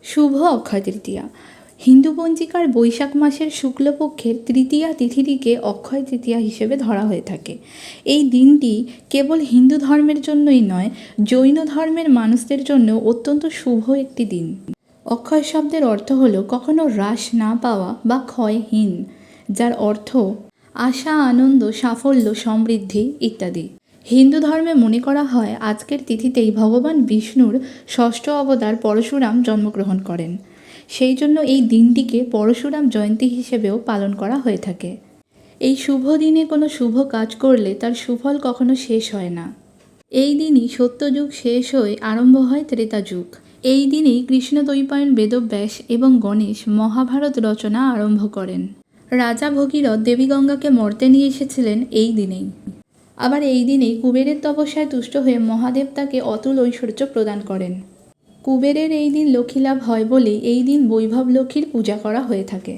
শুভ অক্ষয় তৃতীয়া। হিন্দু পঞ্জিকার বৈশাখ মাসের শুক্লপক্ষের তৃতীয়া তিথিটিকে অক্ষয় তৃতীয়া হিসেবে ধরা হয়ে থাকে। এই দিনটি কেবল হিন্দু ধর্মের জন্যই নয়, জৈন ধর্মের মানুষদের জন্য অত্যন্ত শুভ একটি দিন। অক্ষয় শব্দের অর্থ হলো কখনো হ্রাস না পাওয়া বা ক্ষয়হীন, যার অর্থ আশা, আনন্দ, সাফল্য, সমৃদ্ধি ইত্যাদি। হিন্দু ধর্মে মনে করা হয় আজকের তিথিতেই ভগবান বিষ্ণুর ষষ্ঠ অবতার পরশুরাম জন্মগ্রহণ করেন। সেই জন্য এই দিনটিকে পরশুরাম জয়ন্তী হিসেবেও পালন করা হয়ে থাকে। এই শুভ দিনে কোনো শুভ কাজ করলে তার সুফল কখনো শেষ হয় না। এই দিনই সত্যযুগ শেষ হয়ে আরম্ভ হয় ত্রেতা যুগ। এই দিনেই কৃষ্ণদ্বৈপায়ন বেদব্যাস এবং গণেশ মহাভারত রচনা আরম্ভ করেন। রাজা ভগীরথ দেবী গঙ্গাকে মর্তে নিয়ে এসেছিলেন এই দিনেই। আবার এই দিনেই কুবেরের তপস্যায় তুষ্ট হয়ে মহাদেব তাকে অতুল ঐশ্বর্য প্রদান করেন। কুবেরের এই দিন লক্ষ্মীলাভ হয় বলেই এই দিন বৈভব লক্ষ্মীর পূজা করা হয়ে থাকে।